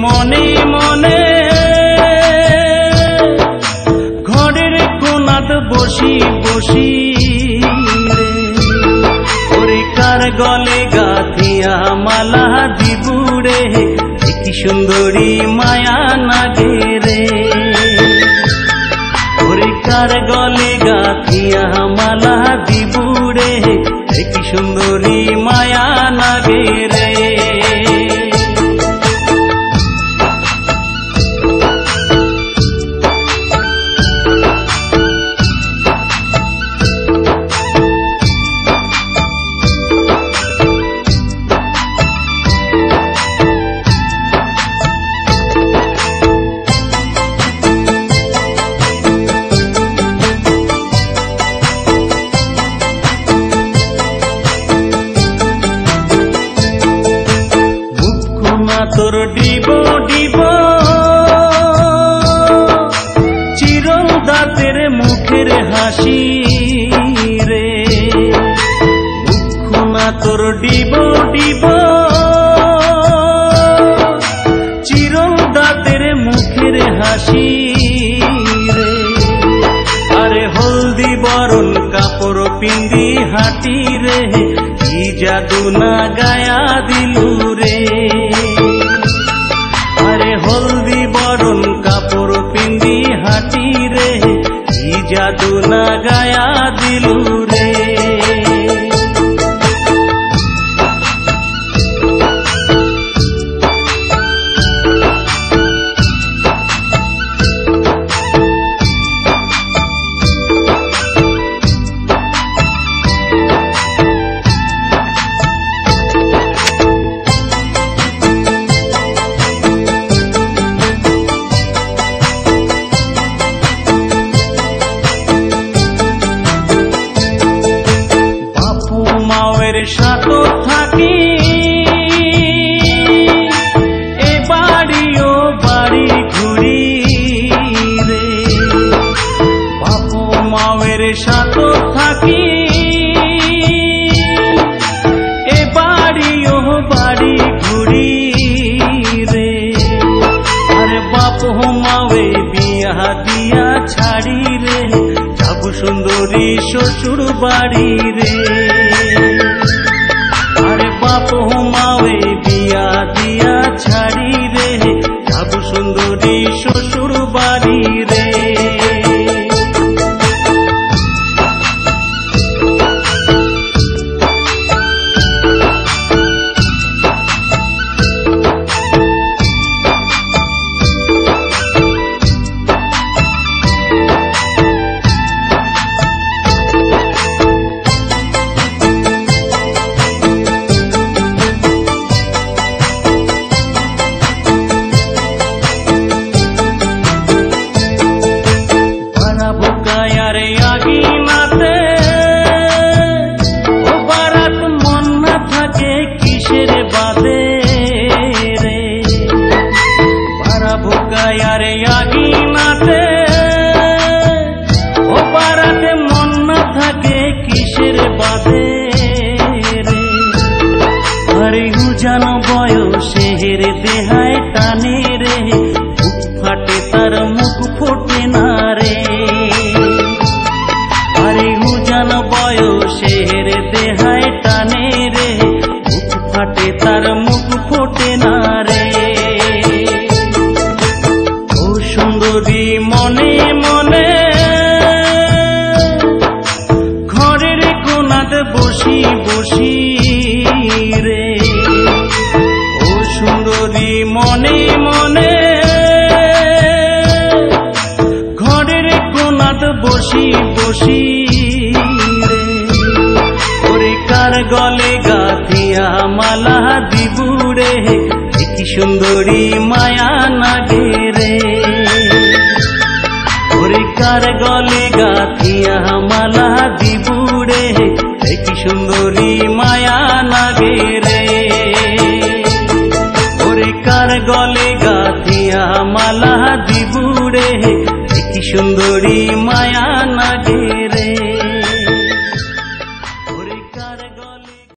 মনে মনে ঘরের কোনাত বসি বসি রে ওরে কার গলে গাথিয়া মালা দিবুরে কি সুন্দরী মায়া নাগে রে ওরে কার গলে গাথিয়া মালা দিবুরে কি সুন্দরী মায়া নাগে রে তোর ডিব ডিব চির দাঁতের মুখের হাসি রে মুখ না তোর ডিব ডিব চির দাঁতের মুখের হাসি রে আরে হলদি বরণ কাপড় পিন্দি হাঁটি রে কি জাদু না গায়া দিলু রে হলদি বরণ কাপড় পিন্দি হাঁটি রে কি জাদু না গায়া দিলু রে সাথ থাকি এ বাড়িও বাড়ি ঘুরি রে বাপু মায়ের সাথ থাকি এ বাড়িও বাড়ি ঘুরি রে আরে বাপু মায়ে বিয়া দিয়া ছাড়ি রে যাব সুন্দরী শ্বশুর বাড়ি রে বাপু মাওয়ে বিয়া দিয়া ছাড়ি রে যাব সুন্দরী শ্বশুর বাড়ি রে জানো বয়সের দেহায় টানে রে বুক ফাটে তার মুখ ফোটে না রে আরে জানো বয়সের দেহায় টানে রে বুক ফাটে তার মুখ ফোটে না রে ও সুন্দরী মনে মনে ঘরের কোনাত বসি বসি রে সুন্দরী মনে মনে ঘরের কোনাত বসি বসি রে ওরে কার গলে গাথিয়া মালা দিবুরে কি সুন্দরী মায়া নাগে রে ওরে কার গলে গাথিয়া মালা দিবুরে কি সুন্দরী মায়া নাগে রে কার গলে গাথিয়া মালা দিবুরে কি সুন্দরী মায়া নাগে।